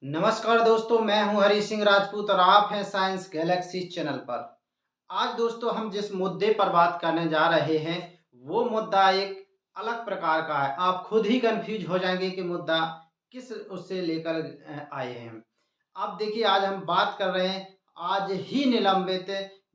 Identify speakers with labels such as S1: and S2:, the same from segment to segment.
S1: नमस्कार दोस्तों, मैं हूं हरी सिंह राजपूत और आप हैं साइंस गैलेक्सी चैनल पर। आज दोस्तों हम जिस मुद्दे पर बात करने जा रहे हैं वो मुद्दा एक अलग प्रकार का है। आप खुद ही कंफ्यूज हो जाएंगे कि मुद्दा किस उससे लेकर आए हैं हम। अब देखिए, आज हम बात कर रहे हैं आज ही निलंबित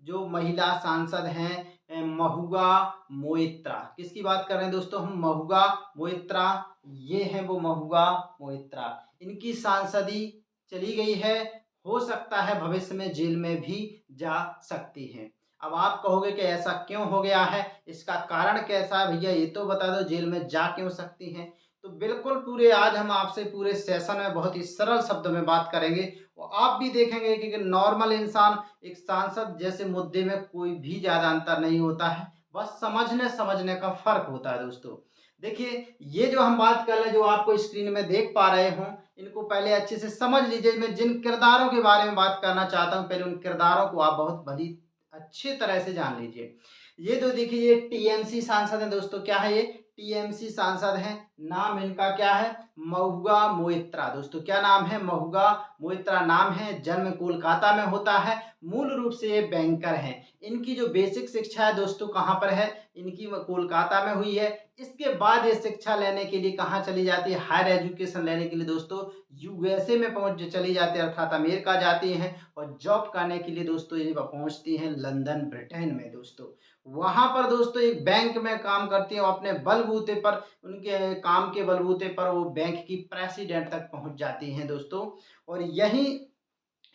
S1: जो महिला सांसद हैं महुआ मोइत्रा। किसकी बात कर रहे हैं दोस्तों हम? महुआ मोइत्रा। ये हैं वो महुआ मोइत्रा। इनकी सांसदी चली गई है। हो सकता है भविष्य में जेल में भी जा सकती हैं। अब आप कहोगे कि ऐसा क्यों हो गया है? इसका कारण कैसा है भैया, ये तो बता दो, जेल में जा क्यों सकती हैं? तो बिल्कुल पूरे आज हम आपसे पूरे सेशन में बहुत ही सरल शब्दों में बात करेंगे और आप भी देखेंगे कि नॉर्मल इंसान एक सांसद जैसे मुद्दे में कोई भी ज़्यादा अंतर नहीं होता है। बस समझने समझने का फ़र्क होता है दोस्तों। देखिए, ये जो हम बात कर रहे हैं, जो आपको स्क्रीन में देख पा रहे हों, इनको पहले अच्छे से समझ लीजिए। मैं जिन किरदारों के बारे में बात करना चाहता हूँ, पहले उन किरदारों को आप बहुत भली अच्छी तरह से जान लीजिए। ये जो देखिए, ये टीएमसी सांसद हैं दोस्तों। क्या है ये? टीएमसी सांसद हैं। नाम इनका क्या है? महुआ मोइत्रा। दोस्तों क्या नाम है? महुआ मोइत्रा नाम है। जन्म कोलकाता में होता है। मूल रूप से ये बैंकर हैं। इनकी जो बेसिक शिक्षा है दोस्तों कहाँ पर है? इनकी कोलकाता में हुई है। इसके बाद ये शिक्षा लेने के लिए कहाँ चली जाती है? हायर एजुकेशन लेने के लिए दोस्तों यूएसए में पहुंच चली जाती है, अर्थात अमेरिका जाती हैं। और जॉब करने के लिए दोस्तों ये पहुंचती हैं लंदन, ब्रिटेन में दोस्तों। वहां पर दोस्तों एक बैंक में काम करती हैं और अपने बलबूते पर, उनके काम के बलबूते पर वो बैंक की प्रेसिडेंट तक पहुंच जाती हैं दोस्तों। और यही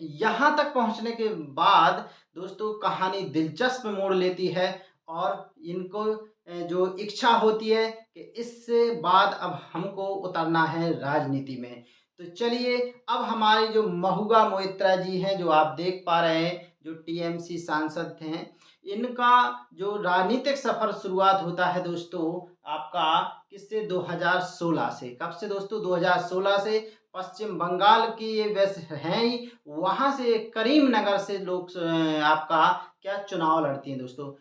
S1: यहाँ तक पहुँचने के बाद दोस्तों कहानी दिलचस्प मोड़ लेती है और इनको जो इच्छा होती है कि इससे बाद अब हमको उतरना है राजनीति में। तो चलिए, अब हमारी जो महुआ मोइत्रा जी हैं, जो आप देख पा रहे हैं, जो टीएमसी सांसद हैं, इनका जो राजनीतिक सफ़र शुरुआत होता है दोस्तों आपका किससे? 2016 से। कब से दोस्तों? 2016 से। पश्चिम बंगाल की ये वैसे हैं ही, वहाँ से करीमनगर से लोग आपका क्या चुनाव लड़ती हैं दोस्तों।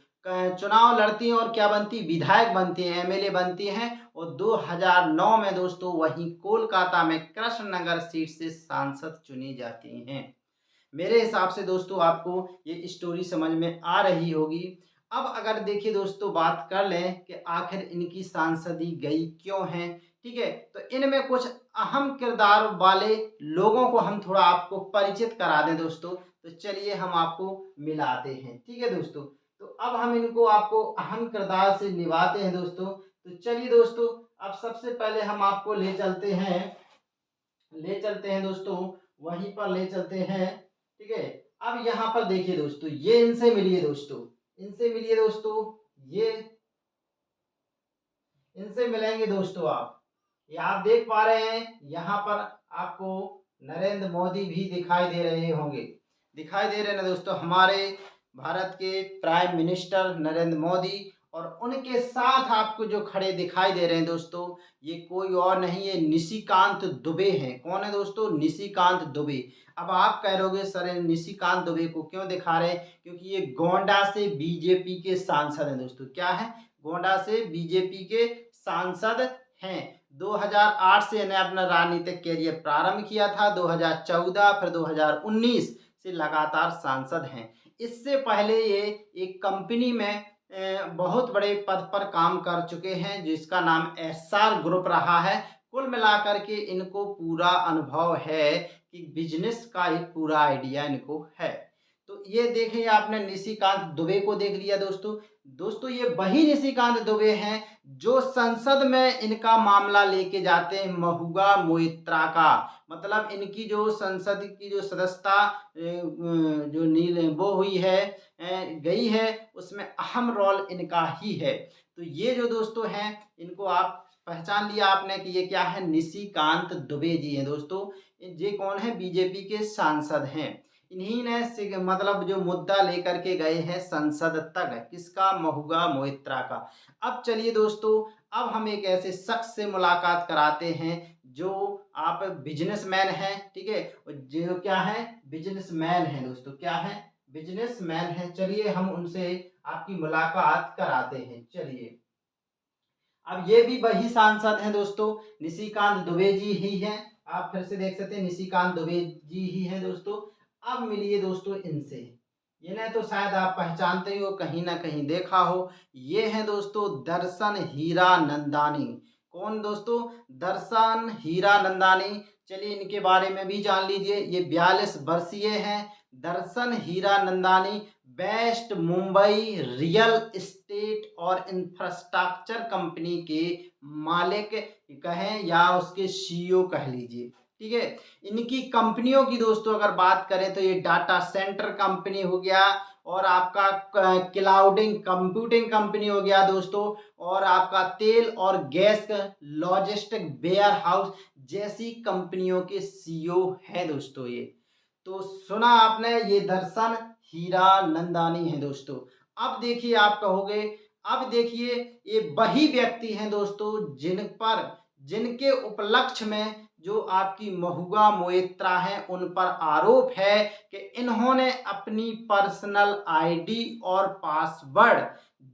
S1: चुनाव लड़ती हैं और क्या बनती? विधायक बनती हैं, एमएलए बनती हैं। और 2009 में दोस्तों वहीं कोलकाता में कृष्णनगर सीट से सांसद चुनी जाती हैं। मेरे हिसाब से दोस्तों आपको ये स्टोरी समझ में आ रही होगी। अब अगर देखिए दोस्तों, बात कर लें कि आखिर इनकी सांसदी गई क्यों है, ठीक है? तो इनमें कुछ अहम किरदार वाले लोगों को हम थोड़ा आपको परिचित करा दें दोस्तों। तो चलिए हम आपको मिलाते हैं, ठीक है दोस्तों? तो अब हम इनको आपको अहम किरदार से निभाते हैं दोस्तों। तो चलिए दोस्तों, अब सबसे पहले हम आपको ले चलते हैं दोस्तों, वहीं पर ले चलते हैं, ठीक है? अब यहाँ पर देखिए दोस्तों, ये इनसे मिलिए दोस्तों, इनसे मिलिए दोस्तों, ये इनसे मिलेंगे दोस्तों आप। ये आप देख पा रहे हैं, यहाँ पर आपको नरेंद्र मोदी भी दिखाई दे रहे होंगे। दिखाई दे रहे हैं ना दोस्तों, हमारे भारत के प्राइम मिनिस्टर नरेंद्र मोदी। और उनके साथ आपको जो खड़े दिखाई दे रहे हैं दोस्तों, ये कोई और नहीं, ये निशिकांत दुबे हैं। कौन है दोस्तों? निशिकांत दुबे। अब आप कह रहोगे सर ये निशिकांत दुबे को क्यों दिखा रहे हैं? क्योंकि ये गोंडा से बीजेपी के सांसद हैं दोस्तों। क्या है? गोंडा से बीजेपी के सांसद हैं। 2008 से इन्हें अपना राजनीतिक कैरियर प्रारंभ किया था। 2014 फिर 2019 से लगातार सांसद हैं। इससे पहले ये एक कंपनी में बहुत बड़े पद पर काम कर चुके हैं, जिसका नाम एसआर ग्रुप रहा है। कुल मिलाकर के इनको पूरा अनुभव है कि बिजनेस का एक पूरा आइडिया इनको है। तो ये देखें, आपने निशिकांत दुबे को देख लिया दोस्तों। दोस्तों ये वही निशिकांत दुबे हैं जो संसद में इनका मामला लेके जाते हैं, महुआ मोइत्रा का। मतलब इनकी जो संसद की जो सदस्यता जो नील वो हुई है, गई है, उसमें अहम रोल इनका ही है। तो ये जो दोस्तों हैं, इनको आप पहचान लिया आपने कि ये क्या है? निशिकांत दुबे जी हैं दोस्तों। ये कौन है? बीजेपी के सांसद हैं। इन्हीं ने मतलब जो मुद्दा लेकर के गए हैं संसद तक, किसका? महुआ मोइत्रा का। अब चलिए दोस्तों, अब हम एक ऐसे शख्स से मुलाकात कराते हैं जो आप बिजनेसमैन हैं, ठीक है? और जो क्या है? बिजनेसमैन है दोस्तों। क्या है? बिजनेसमैन है। चलिए हम उनसे आपकी मुलाकात कराते हैं। चलिए, अब ये भी वही सांसद हैं दोस्तों, निशिकांत दुबे जी ही हैं। आप फिर से देख सकते हैं निशिकांत दुबे जी ही हैं दोस्तों। अब मिलिए दोस्तों इनसे, इन्हें तो शायद आप पहचानते ही हो, कहीं ना कहीं देखा हो। ये हैं दोस्तों दर्शन हीरानंदानी। कौन दोस्तों? दर्शन हीरानंदानी। चलिए इनके बारे में भी जान लीजिए। ये 42 वर्षीय हैं। Darshan Hiranandani best Mumbai real estate और इंफ्रास्ट्रक्चर कंपनी के मालिक कहें या उसके सीईओ कह लीजिए। ठीक है। इनकी कंपनियों की दोस्तों अगर बात करें तो ये डाटा सेंटर कंपनी हो गया, और आपका क्लाउडिंग कंप्यूटिंग कंपनी हो गया दोस्तों, और आपका तेल और गैस लॉजिस्टिक वेयर हाउस जैसी कंपनियों के सीईओ है दोस्तों ये। तो सुना आपने, ये दर्शन हीरानंदानी है दोस्तों। अब देखिए आप कहोगे, अब देखिए ये वही व्यक्ति हैं दोस्तों जिनके उपलक्ष्य में जो आपकी महुआ मोइत्रा हैं उन पर आरोप है कि इन्होंने अपनी पर्सनल आईडी और पासवर्ड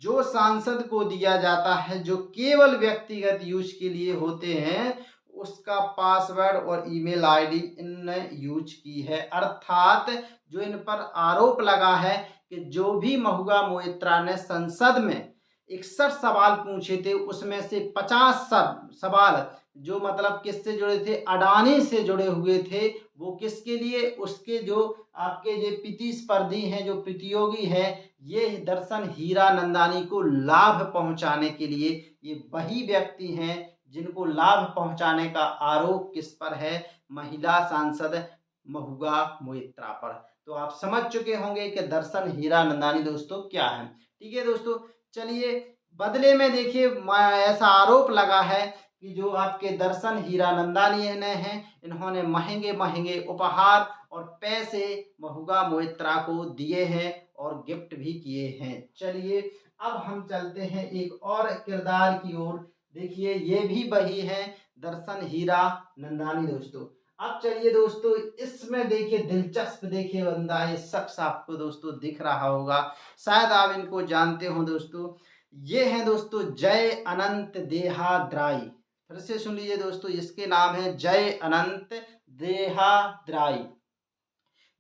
S1: जो सांसद को दिया जाता है, जो केवल व्यक्तिगत यूज के लिए होते हैं, उसका पासवर्ड और ईमेल आईडी इनने यूज की है। अर्थात जो इन पर आरोप लगा है कि जो भी महुआ मोइत्रा ने संसद में 61 सवाल पूछे थे, उसमें से 50 सवाल जो मतलब किससे जुड़े थे, अडानी से जुड़े हुए थे। वो किसके लिए? उसके जो आपके जो प्रतिस्पर्धी हैं, जो प्रतियोगी हैं, ये दर्शन हीरानंदानी को लाभ पहुंचाने के लिए, ये वही व्यक्ति हैं जिनको लाभ पहुंचाने का आरोप किस पर है? महिला सांसद महुआ मोइत्रा पर। तो आप समझ चुके होंगे कि दर्शन हीरानंदानी दोस्तों क्या है। ठीक है दोस्तों, चलिए बदले में देखिए ऐसा आरोप लगा है कि जो आपके दर्शन हीरानंदानी हैं, इन्होंने महंगे महंगे उपहार और पैसे महुआ मोइत्रा को दिए हैं और गिफ्ट भी किए हैं। चलिए अब हम चलते हैं एक और किरदार की ओर। देखिए ये भी वही है दर्शन हीरानंदानी दोस्तों। अब चलिए दोस्तों इसमें देखिए दिलचस्प, देखिए बंदा, ये शख्स आपको दोस्तों दिख रहा होगा, शायद आप इनको जानते हो दोस्तों। ये हैं दोस्तों जय अनंत देहाद्राई। फिर से सुन लीजिए दोस्तों, इसके नाम है जय अनंत देहाद्राई।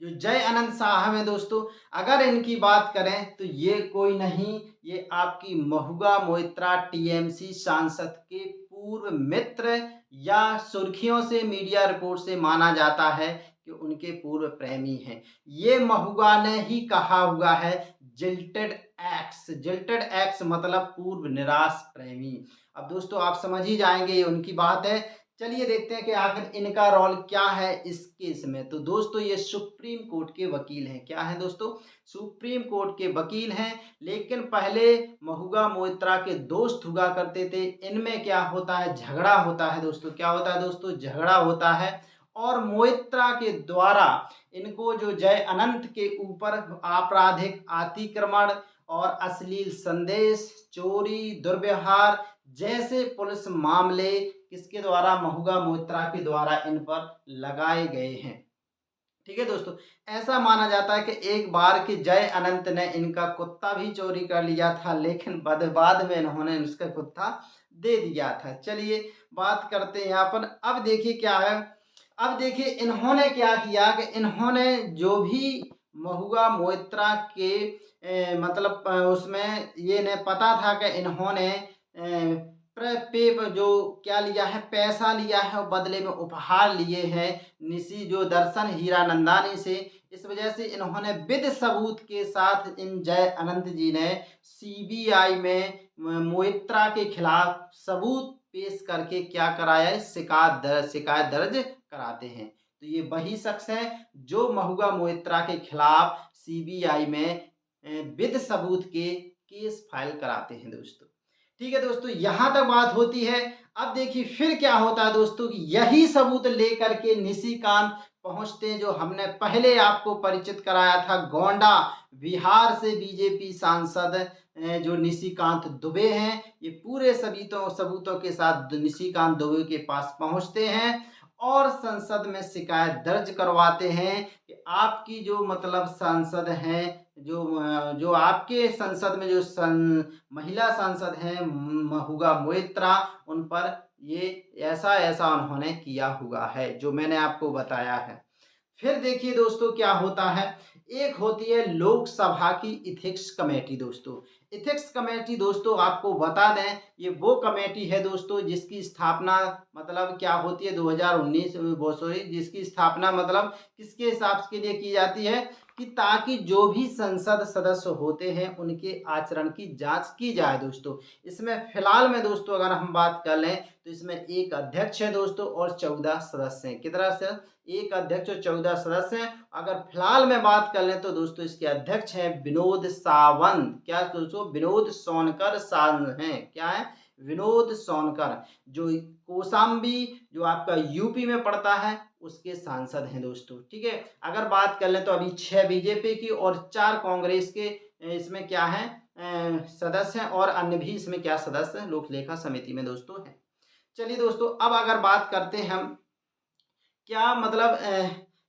S1: जो जय अनंत साहब हैं दोस्तों, अगर इनकी बात करें तो ये कोई नहीं, ये आपकी महुआ मोइत्रा टीएमसी सांसद के पूर्व मित्र, या सुर्खियों से मीडिया रिपोर्ट से माना जाता है कि उनके पूर्व प्रेमी हैं। ये महुआ ने ही कहा हुआ है जिल्टेड एक्स। जिल्टेड एक्स मतलब पूर्व निराश प्रेमी। अब दोस्तों आप समझ ही जाएंगे ये उनकी बात है। चलिए देखते हैं कि आखिर इनका रोल क्या है इस केस में। तो दोस्तों ये सुप्रीम कोर्ट के वकील हैं। क्या है दोस्तों? सुप्रीम कोर्ट के वकील हैं। लेकिन पहले महुआ मोइत्रा के दोस्त हुआ करते थे। इनमें क्या होता है? झगड़ा होता है दोस्तों। क्या होता है दोस्तों? झगड़ा होता है, और मोइत्रा के द्वारा इनको जो जय अनंत के ऊपर आपराधिक अतिक्रमण और अश्लील संदेश, चोरी, दुर्व्यवहार जैसे पुलिस मामले किसके द्वारा? महुआ मोइत्रा के द्वारा इन पर लगाए गए हैं। ठीक है दोस्तों, ऐसा माना जाता है कि एक बार कि जय अनंत ने इनका कुत्ता भी चोरी कर लिया था, लेकिन बाद में इन्होंने उसका कुत्ता दे दिया था। चलिए बात करते हैं यहाँ पर। अब देखिए क्या है, अब देखिए इन्होंने क्या किया कि इन्होंने जो भी महुआ मोइत्रा के मतलब उसमें ये ने पता था कि इन्होंने पे जो क्या लिया है, पैसा लिया है और बदले में उपहार लिए हैं निशी जो दर्शन हीरानंदानी से। इस वजह से इन्होंने विद सबूत के साथ इन जय अनंत जी ने सीबीआई में मोइत्रा के खिलाफ सबूत पेश करके क्या कराया है? शिकायत दर्ज कराते हैं। तो ये वही शख्स है जो महुआ मोइत्रा के खिलाफ सीबीआई में विद सबूत के केस फाइल कराते हैं दोस्तों। ठीक है दोस्तों, यहाँ तक बात होती है। अब देखिए फिर क्या होता है दोस्तों कि यही सबूत लेकर के निशिकांत पहुंचते हैं, जो हमने पहले आपको परिचित कराया था, गोंडा बिहार से बीजेपी सांसद जो निशिकांत दुबे हैं। ये पूरे सबूतों के साथ निशिकांत दुबे के पास पहुंचते हैं और संसद में शिकायत दर्ज करवाते हैं कि आपकी जो मतलब सांसद हैं, जो आपके संसद में जो महिला सांसद हैं महुआ मोइत्रा, उन पर ये ऐसा ऐसा उन्होंने किया हुआ है जो मैंने आपको बताया है। फिर देखिए दोस्तों क्या होता है, एक होती है लोकसभा की इथिक्स कमेटी दोस्तों। इथिक्स कमेटी दोस्तों आपको बता दें, ये वो कमेटी है दोस्तों जिसकी स्थापना मतलब क्या होती है 2019 वो सॉरी जिसकी स्थापना मतलब किसके हिसाब के लिए की जाती है कि ताकि जो भी संसद सदस्य होते हैं उनके आचरण की जांच की जाए दोस्तों। इसमें फिलहाल में दोस्तों अगर हम बात कर लें तो इसमें एक अध्यक्ष है दोस्तों और 14 सदस्य हैं। कितना से एक अध्यक्ष और 14 सदस्य हैं। अगर फिलहाल में बात कर लें तो दोस्तों इसके अध्यक्ष हैं विनोद सावंत। क्या दोस्तों? विनोद सोनकर सान हैं। क्या है? विनोद सोनकर, जो कौशाम्बी जो आपका यूपी में पड़ता है उसके सांसद हैं दोस्तों। ठीक है। अगर बात कर लें तो अभी 6 बीजेपी की और 4 कांग्रेस के इसमें क्या है सदस्य हैं और अन्य भी इसमें क्या सदस्य लोक लेखा समिति में दोस्तों हैं। चलिए दोस्तों अब अगर बात करते हैं हम क्या मतलब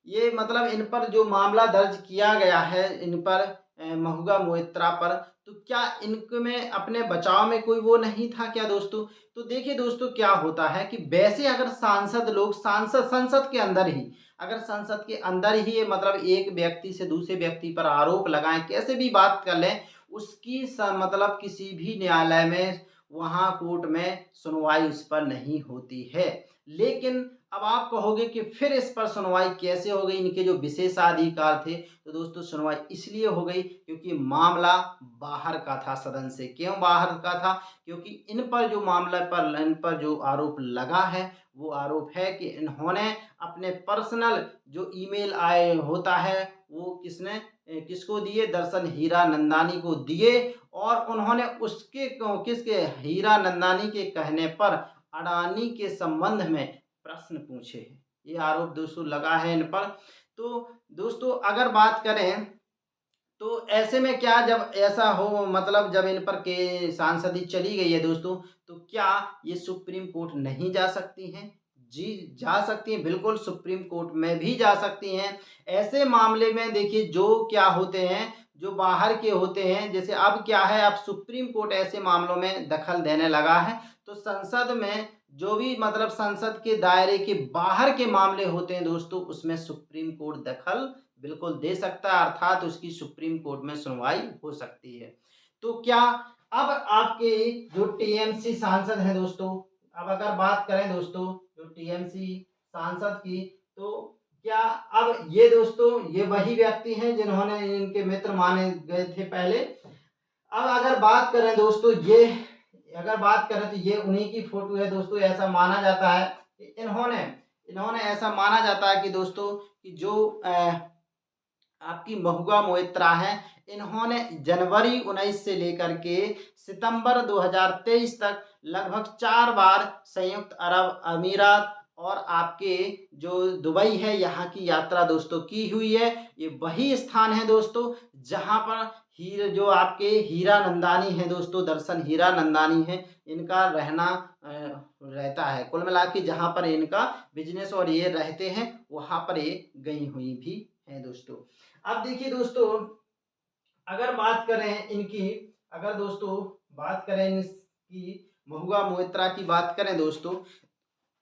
S1: ये मतलब इन पर जो मामला दर्ज किया गया है इन पर महुआ मोइत्रा पर, तो क्या इनमें अपने बचाव में कोई वो नहीं था क्या दोस्तों? तो देखिए दोस्तों क्या होता है कि वैसे अगर सांसद लोग सांसद संसद के अंदर ही अगर संसद के अंदर ही ये मतलब एक व्यक्ति से दूसरे व्यक्ति पर आरोप लगाएं, कैसे भी बात कर लें, उसकी मतलब किसी भी न्यायालय में वहाँ कोर्ट में सुनवाई उस पर नहीं होती है। लेकिन अब आप कहोगे कि फिर इस पर सुनवाई कैसे हो गई? इनके जो विशेषाधिकार थे, तो दोस्तों सुनवाई इसलिए हो गई क्योंकि मामला बाहर का था सदन से। क्यों बाहर का था? क्योंकि इन पर जो आरोप लगा है, वो आरोप है कि इन्होंने अपने पर्सनल जो ईमेल आए होता है, वो किसको दिए? दर्शन हीरानंदानी को दिए और उन्होंने उसके किसके हीरानंदानी के कहने पर अडानी के संबंध में प्रश्न पूछे हैं। ये आरोप दोस्तों लगा है इन पर। तो दोस्तों अगर बात करें तो ऐसे में क्या जब ऐसा हो मतलब जब इन पर के सांसदी चली गई है दोस्तों, तो क्या ये सुप्रीम कोर्ट नहीं जा सकती हैं? जी, जा सकती हैं, बिल्कुल सुप्रीम कोर्ट में भी जा सकती हैं। ऐसे मामले में देखिए जो क्या होते हैं, जो बाहर के होते हैं, जैसे अब क्या है अब सुप्रीम कोर्ट ऐसे मामलों में दखल देने लगा है, तो संसद में जो भी मतलब संसद के दायरे के बाहर के मामले होते हैं दोस्तों, उसमें सुप्रीम कोर्ट दखल बिल्कुल दे सकता है, अर्थात उसकी सुप्रीम कोर्ट में सुनवाई हो सकती है। तो क्या अब आपके जो टीएमसी सांसद हैं दोस्तों, अब अगर बात करें दोस्तों जो टीएमसी सांसद की, तो क्या अब ये दोस्तों ये वही व्यक्ति हैं जिन्होंने इनके मित्र माने गए थे पहले। अब अगर बात करें दोस्तों ये अगर बात करें तो ये उन्हीं की फोटो है दोस्तों। ऐसा माना जाता है कि इन्होंने इन्होंने ऐसा माना जाता है कि दोस्तों कि जो आपकी महुआ मोइत्रा हैं, इन्होंने जनवरी 19 से लेकर के सितंबर 2023 तक लगभग 4 बार संयुक्त अरब अमीरात और आपके जो दुबई है यहाँ की यात्रा दोस्तों की हुई है। ये वही स्थान है दोस्तों जहाँ पर जो आपके हीरा नंदानी हैं दोस्तों, दर्शन हीरा नंदानी हैं, इनका रहना रहता है। कुल मिला के जहाँ पर इनका बिजनेस और ये रहते हैं वहाँ पर ये गई हुई भी हैं दोस्तों। अब देखिए दोस्तों अगर बात करें इनकी अगर दोस्तों बात करें इसकी महुआ मोइत्रा की बात करें दोस्तों,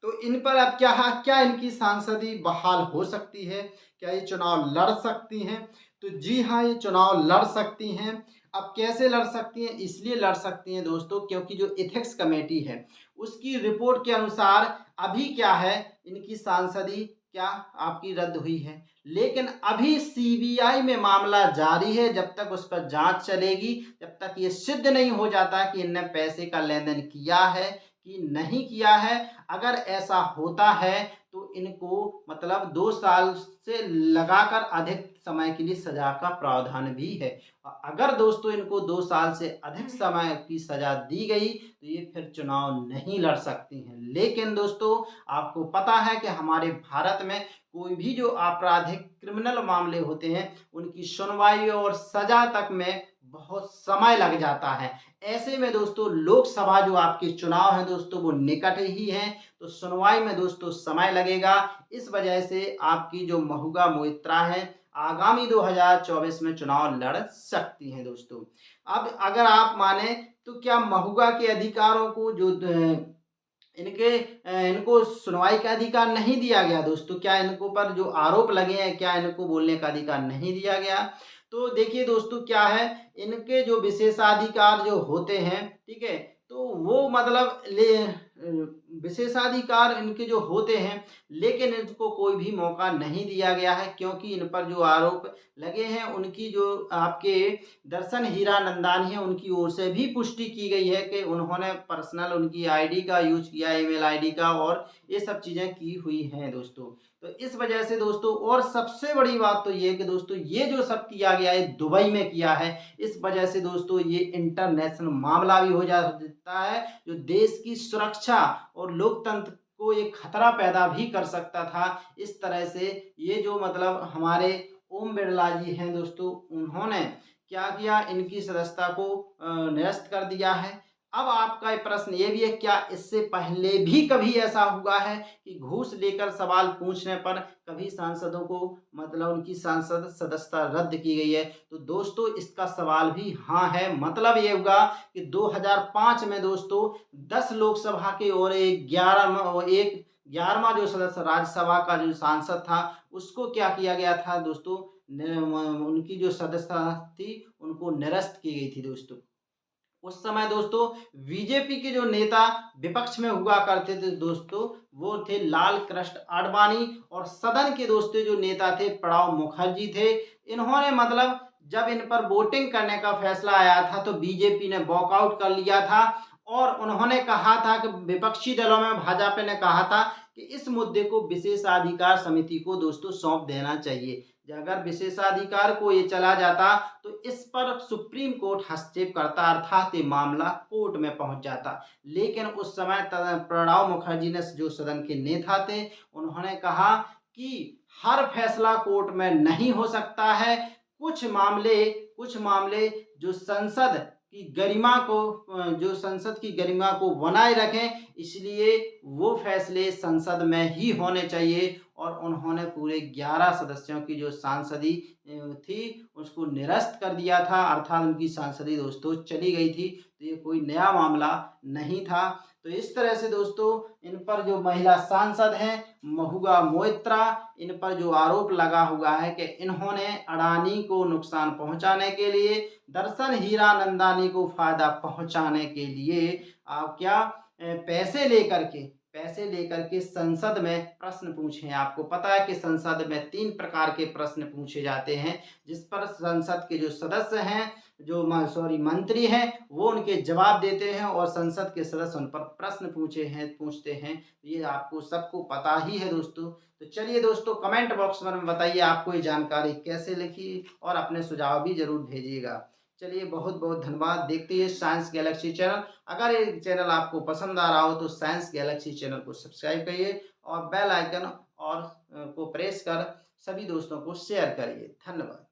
S1: तो इन पर अब क्या क्या इनकी सांसदी बहाल हो सकती है? क्या ये चुनाव लड़ सकती हैं? तो जी हाँ, ये चुनाव लड़ सकती हैं। अब कैसे लड़ सकती हैं? इसलिए लड़ सकती हैं दोस्तों क्योंकि जो एथिक्स कमेटी है उसकी रिपोर्ट के अनुसार अभी क्या है इनकी सांसदी क्या आपकी रद्द हुई है। लेकिन अभी सीबीआई में मामला जारी है। जब तक उस पर जांच चलेगी, जब तक ये सिद्ध नहीं हो जाता कि इनने पैसे का लेन देन किया है कि नहीं किया है, अगर ऐसा होता है तो इनको मतलब 2 साल से लगाकर अधिक समय के लिए सजा का प्रावधान भी है। अगर दोस्तों इनको 2 साल से अधिक समय की सजा दी गई तो ये फिर चुनाव नहीं लड़ सकती हैं। लेकिन दोस्तों आपको पता है कि हमारे भारत में कोई भी जो आपराधिक क्रिमिनल मामले होते हैं उनकी सुनवाई और सजा तक में बहुत समय लग जाता है। ऐसे में दोस्तों लोकसभा जो आपके चुनाव हैं दोस्तों वो निकट ही हैं, तो सुनवाई में दोस्तों समय लगेगा। इस वजह से आपकी जो महुआ मोइत्रा है आगामी 2024 में चुनाव लड़ सकती हैं दोस्तों। अब अगर आप माने तो क्या महुआ के अधिकारों को जो इनको सुनवाई का अधिकार नहीं दिया गया दोस्तों। क्या इनको पर जो आरोप लगे हैं, क्या इनको बोलने का अधिकार नहीं दिया गया? तो देखिए दोस्तों क्या है, इनके जो विशेषाधिकार जो होते हैं, ठीक है? तो वो मतलब विशेषाधिकार इनके जो होते हैं, लेकिन इनको कोई भी मौका नहीं दिया गया है, क्योंकि इन पर जो आरोप लगे हैं, उनकी जो आपके दर्शन हीरानंदानी है, उनकी ओर से भी पुष्टि की गई है कि उन्होंने पर्सनल उनकी आईडी का यूज़ किया, ईमेल आईडी का, और ये सब चीज़ें की हुई हैं दोस्तों। तो इस वजह से दोस्तों, और सबसे बड़ी बात तो ये है कि दोस्तों ये जो सब किया गया है दुबई में किया है, इस वजह से दोस्तों ये इंटरनेशनल मामला भी हो जाता है, जो देश की सुरक्षा और लोकतंत्र को एक खतरा पैदा भी कर सकता था। इस तरह से ये जो मतलब हमारे ओम बिरला जी हैं दोस्तों, उन्होंने क्या किया, इनकी सदस्यता को निरस्त कर दिया है। अब आपका एक प्रश्न ये भी है, क्या इससे पहले भी कभी ऐसा हुआ है कि घूस लेकर सवाल पूछने पर कभी सांसदों को मतलब उनकी सांसद सदस्यता रद्द की गई है? तो दोस्तों इसका सवाल भी हाँ है। मतलब ये हुआ कि 2005 में दोस्तों 10 लोकसभा के और एक 11वां जो सदस्य राज्यसभा का जो सांसद था, उसको क्या किया गया था दोस्तों, उनकी जो सदस्यता थी उनको निरस्त की गई थी दोस्तों। उस समय दोस्तों बीजेपी के जो नेता विपक्ष में हुआ करते थे दोस्तों, वो थे लाल कृष्ण आडवाणी, और सदन के दोस्तों जो नेता थे प्रणब मुखर्जी थे। इन्होंने मतलब जब इन पर वोटिंग करने का फैसला आया था, तो बीजेपी ने वॉकआउट कर लिया था, और उन्होंने कहा था कि विपक्षी दलों में भाजपा ने कहा था कि इस मुद्दे को विशेषाधिकार समिति को दोस्तों सौंप देना चाहिए। अगर विशेषाधिकार को ये चला जाता, तो इस पर सुप्रीम कोर्ट हस्तक्षेप करता, अर्थात ये मामला कोर्ट में पहुंच जाता। लेकिन उस समय प्रणब मुखर्जी ने, जो सदन के नेता थे, उन्होंने कहा कि हर फैसला कोर्ट में नहीं हो सकता है। कुछ मामले जो संसद की गरिमा को बनाए रखें, इसलिए वो फैसले संसद में ही होने चाहिए। और उन्होंने पूरे 11 सदस्यों की जो सांसदी थी, उसको निरस्त कर दिया था, अर्थात उनकी सांसदी दोस्तों चली गई थी। तो ये कोई नया मामला नहीं था। तो इस तरह से दोस्तों इन पर जो महिला सांसद हैं महुआ मोइत्रा, इन पर जो आरोप लगा हुआ है कि इन्होंने अडानी को नुकसान पहुंचाने के लिए, दर्शन हीरानंदानी को फायदा पहुंचाने के लिए आप क्या पैसे लेकर के संसद में प्रश्न पूछे हैं। आपको पता है कि संसद में 3 प्रकार के प्रश्न पूछे जाते हैं, जिस पर संसद के जो सदस्य हैं, जो मंत्री हैं, वो उनके जवाब देते हैं, और संसद के सदस्य उन पर प्रश्न पूछते हैं। ये आपको सबको पता ही है दोस्तों। तो चलिए दोस्तों, कमेंट बॉक्स में बताइए आपको ये जानकारी कैसे लगी, और अपने सुझाव भी ज़रूर भेजिएगा। चलिए बहुत बहुत धन्यवाद। देखते हैं साइंस गैलेक्सी चैनल। अगर ये चैनल आपको पसंद आ रहा हो, तो साइंस गैलेक्सी चैनल को सब्सक्राइब करिए, और बेल आइकन को प्रेस कर सभी दोस्तों को शेयर करिए। धन्यवाद।